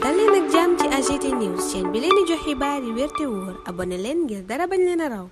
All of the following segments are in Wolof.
dal leen ak jàmm ci AGT News chaîne bi leen di jox xibaar yi wér te wóor abonné leen ngir dara bañ leen a raw.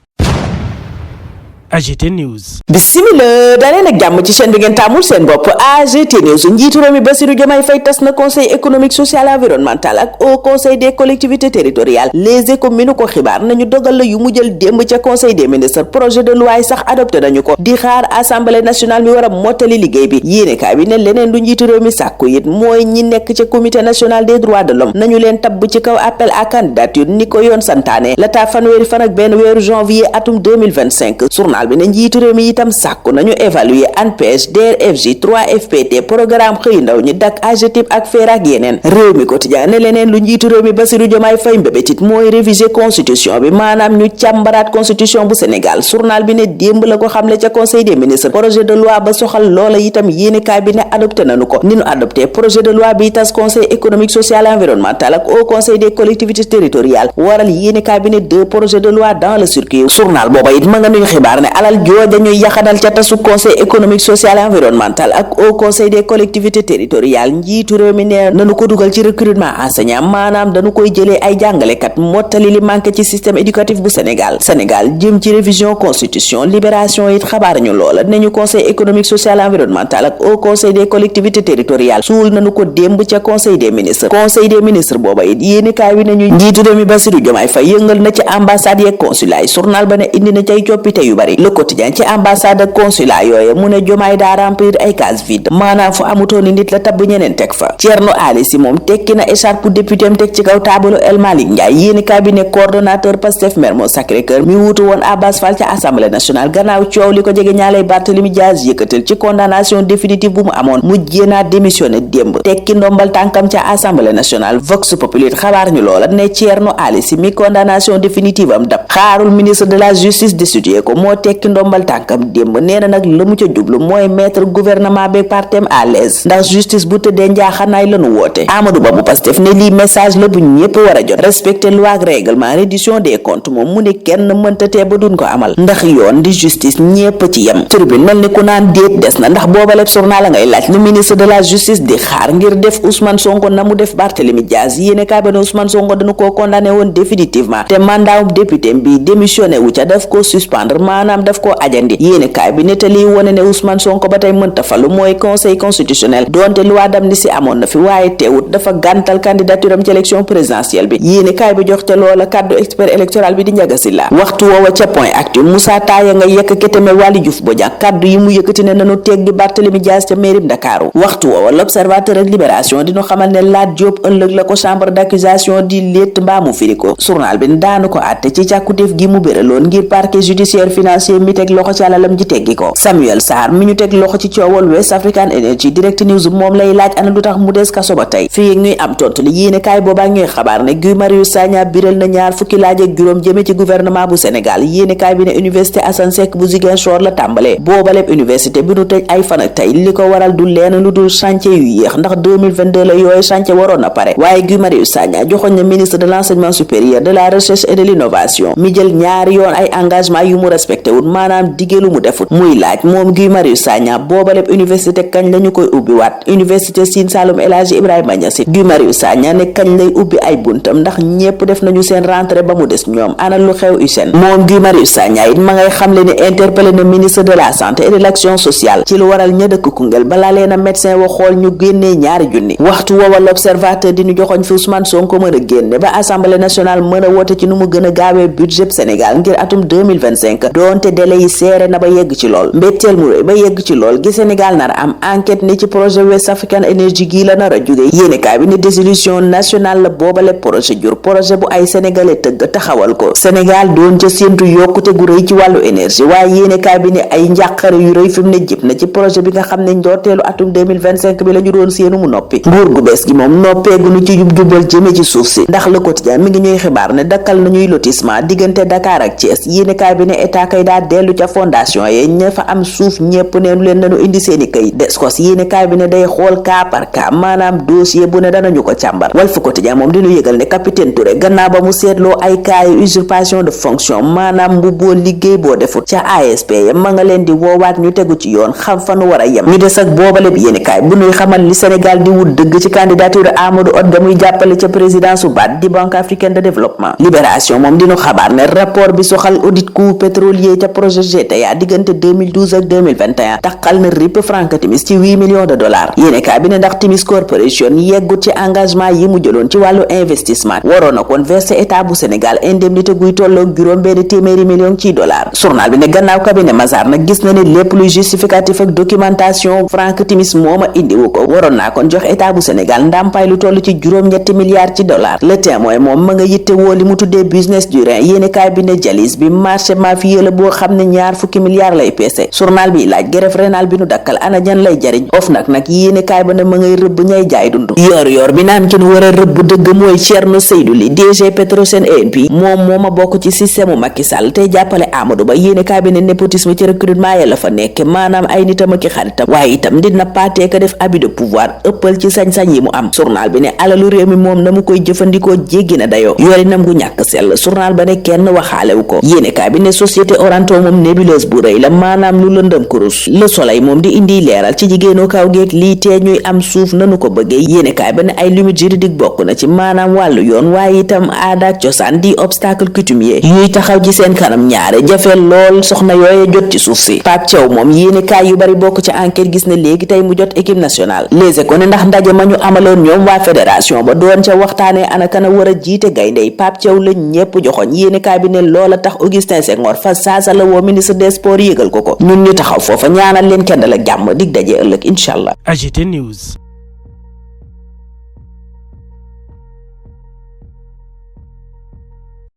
AGT News. Bismillah daleen ak jàmm ci chaîne bi ngeen taamul seen bopp AGT News. Njiitu réew mi Bassirou Diomaye Faye tas na conseil économique social environnemental ak au conseil des collectivités territoriales. Les Échos mi nu ko xibaar nañu dogal la yu mu jël démb ca conseil des ministres projet de loi yi sax adopté nañu ko di xaar assemblée nationale mi war a mottali liggéey bi. yéenekaay bi ne leneen lu njiitu réew mi sàkku it mooy ñi nekk ca comité national des droits de l'homme nañu leen tabb ci kaw appel à candidature ni ko yoon santaane lataa fanweeri fan ak benn weeru janvier atum 2025. journal bi ne njiitu réew mi itam sàkku nañu évaluer ANPEJ DER/FJ 3FPT programme xëy ndaw ñi dak AGETIP ak FER ak yeneen. réew mi quotidien ne leneen lu njiitu réew mi Bassirou Diomaye Faye mbébétit mooy réviser constitution bi maanaam ñu càmbaraat constitution bu Sénégal. journal bi ne démb la ko xamle ca conseil des ministres projet de loi ba soxal loola itam yéenekaay bi ne adopté nañu ko ni nu adopté projet de loi bi tas conseil économique social environnemental ak au conseil des collectivités territoriales waral yéenekaay bi ne deux projets de loi dans le circuit. journal booba it ma nga nuy xibaar ne alal jooja ñuy yaxanal ca tasu conseil économique social environnemental ak au conseil des collectivités territoriales njiitu réew mi ne nanu ko dugal ci recrutement enseignant maanaam dañu koy jëlee ay jàngalekat mottali li manqué ci système éducatif bu Sénégal jëm ci révision constitution libération it xabaar ñu loola ne ñu conseil économique social environnemental ak au conseil des collectivités territoriales suul nanu ko démb ca conseil des ministres booba it yéenekaay wi nañu njiitu réew mi Bassirou Diomaye Faye yëngal na ci ambassade yeeg consulat yi journal ba ne indi na cay coppite yu bari. Le Quotidien ci ambassade ak consulat yooye mu ne Diomaye daa remplir ay cases vides maanaam fu amutooni nit la tabb ñeneen teg fa. Thierno Ali Si moom tekki na écharpe député am teg ci kaw taabalu El Malick Ndiaye yéenekaay bi ne coordonnateur Pastef Mermoz Sacré-Cœur mi wuutu woon Abbas Fall ca assemblée nationale gannaaw coow li ko jege ñaalay Barthélémy Dias yëkkatal ci condamnation définitive bu mu amoon mujjee naa démissionné démb tekki ndombal tànkam ca assemblée nationale. Vox Populi xabaar ñu loola ne Thierno Ali Si mi condamnation définitive am dab xaarul ministre de la justice destitué ko moo tekki ndombal tànkam démb nee na nag la mu ca jublu mooy mettre gouvernement bi partem à l'aise ndax justice bu tëddee njaaxanaay lanu woote. Amadou Ba bu Pastef ne lii message la bu ñépp war a jot respecter loi ak règlement reddition des comptes moom mu ne kenn mënta tee ba duñ ko amal ndax yoon di justice ñépp ci yem. Tribune mel ni ku naan déet des na ndax booba lépp journal la ngay laaj lu ministre de la justice di xaar ngir def Ousmane Sonko na mu def Barthélémy Dias yéene kaa ba ne Ousmane Sonko dañu koo condamné woon définitivement te mandat député bi démissionné wu ca daf ko suspendre maanaam daf ko ajandi yéene kaay bi nettali wone ne Ousmane Sonko ba tey mënta falu mooy conseil constitutionnel donte loi d'amnistie amoon na fi waaye teewut dafa gàntal candidature am ci élection présidentielle bi yéene kaay bi jox te loola kaddu expert électoral bi di Ndiaga Sylla waxtu woowa ca point actu Moussa Taya nga yekk keteme Waly Diouf Bodiang kaddu yi mu yëkkati ne nanu teggi Barthélémy Dias ca mairie Ndakaaru waxtu woowa l'observateur ak libération dinu xamal ne Lat Diop ëllëg la ko chambre d'accusation di létt mbaa mu firi ko journal bi daanu ko àtte ci càkkutéef gi mu béraloon ngir parquet judiciaire financier mi teg loxo ci alalam ji teggi ko Samuel Sarr mi ñu teg loxo ci coowal West African Energy Direct News moom lay laaj ana lu tax mu des kaso ba tey fii ñuy am tontu li yéene kaay boobaa ñuy xabaar ne Guy Marius Sagna biral na ñaar fukki laaj ak juróom jëme ci gouvernement bu Sénégal yéene kaay bi ne université Assane Seck bu Ziguinchor la tàmbalee boobaleb université bi nu tëj ay fan ak tey li ko waral du leen lu dul chantier yu yéex ndax 2022 la yooyu chantier waroon na pare waaye Guy Marius Sagna joxoñ na ministre de l'enseignement supérieur de la recherche et de l'innovation mi jël ñaari yoon ay engagement yu mu respecté wut maanaam diggeelu mu defut muy laaj moom Guy Marius Sagna boobaleb université kañ lañu koy ubbi waat université Sine Saloum El Hadji Ibrahima Niass Guy Marius Sagna ne kañ lay ubbi ay buntam ndax ñépp def nañu seen rentrée ba mu des ñoom ana lu xew USEN moom Guy Marius Sagna it ma ngay xamle ne interpellé na ministre de la santé et de l'action sociale ci lu waral ña dëkk Koungheul balaa leen a médecin wa xool ñu génnee ñaari junni waxtu woowa l'observateur di ñu joxoñ fi Ousmane Sonko mën a génne ba assemblée nationale mën a woote ci nu mu gën a gaawee budget Sénégal ngir atum 2025 doonte délai yi seere na ba yegg ci lool mbetteel mu rëy ba yegg ci lool gi Sénégal nar am enquête ni ci projet West African Energy gii la nar a jóge yéenekaay bi ne désolution nationale la boobale projet bu ay sénégalais tëgg taxawal ko Sénégal doon ca séentu yokkute gu rëy ci wàllu énergie waaye yéenekaay bi ne ay njàqare yu rëy fi mu ne jib na ci projet bi nga xam ne ndorteelu atum 2025 bi la ñu doon séenu mu noppi nguur gu bees gi moom noppeegunu ci jubal jëme ci suuf si ndax Le Quotidien mi ngi ñuy xibaar ne dakkal nañuy lotissement diggante Dakar ak Thiès yéenekaay bi ne état kay daa dellu ca fondation ye ña fa am suuf ñépp neenu leen nañu indi seeni këy Descos yéenekaay bi ne day xool cas par cas maanaam dossier bu ne danañu ko càmbar Walf Quotidien moom dinu yëgal ne capitaine Touré gannaaw ba mu seetloo ay cas usurpation de fonction maanaam mbubboo liggéey boo defut ca ASP ya ma nga leen di woowaat ñu tegu ci yoon xam fa nu war a yem ñu des ak boobale bi yéenekaay bu nuy xamal li Sénégal di wut dëgg ci candidature Amadou Hott ga muy jàppale ca présidence su BAD di Banque africaine de développement Libération moom dinu xabaar ne rapport bi soxal audit coût pétrolier ca projet GTA diggante 2012 ak 2021 taxal na ripp Frank Timis ci 8 millions de dollars yéenekaay bi ne ndax Timis Corporation yeggut ci engagement yi mu jëloon ci wàllu investissement waroon na kon verser état bu Sénégal indemnité guy tolloog juróom benn téeméeri millions ci dollars journal bi ne gannaaw cabinet Mazars nag gis na ne lépp luy justificatif ak documentation Frank Timis mooma indiwu ko waroon naa kon jox état bu Sénégal ndàmpaay lu toll ci juróom-ñetti milliards ci dollars Le Témoin moom ma nga yitte woo li mu tuddee business du rein yéenekaay bi ne jalis bi marché mafieux la boo xam ne ñaar fukki milliards lay peese journal bi laaj greffe rénale bi nu dakkal ana jan lay jariñ of nag yéenekaay ba ne ma ngay rëbb ñay jaay dund yor bi naan ki nu war a rëbb dëgg mooy Thierno Seydou Ly DG Petrosen E&P moom a bokk ci système Macky Sall tey jàppale Amadou Ba yéenekaay bi ne népotisme ci recrutement ya la fa nekk maanaam ay nitam ak xaritam waaye itam dina paateeka def abus de pouvoir ëppal ci sañ-sañ yi mu am journal bi ne alalu réew mi moom na mu koy jëfandikoo jéggi na dayoo yorinam gu ñàkk sell journal ba ne kenn waxaalewu ko yéenekaay bi ne société Oranto moom nébuleuse bu rëy la maanaam lu lëndëm kurus Le Soleil moom di indi leeral ci jigéenu kaw geeg lii tee ñuy am suuf nanu ko bëggee yéenekaay ba ne ay limite juridique bokk na ci maanaam wàllu yoon waaye itam aada ak cosaan di obstacle coutumier yuy taxaw ci seen kanam ñaare jafe lool soxna yooye jot ci suuf si Pape Thiaw moom yéenekaay yu bari bokk ci enquête gis ne léegi tey mu jot équipe nationale Les Échos ne ndax ndaje ma ñu amaloon ñoom waa fédération ba doon ca waxtaanee ana kana war a jiite gayndey Pape Thiaw la ñépp joxoñ yéenekaay bi ne loola tax Augustin Senghor fa saasa la woo ministre des sports yëgal ko ñun ñu taxaw foofa ñaanal leen kenn la jàmm dig daje ëllëg incha allah. AGT News.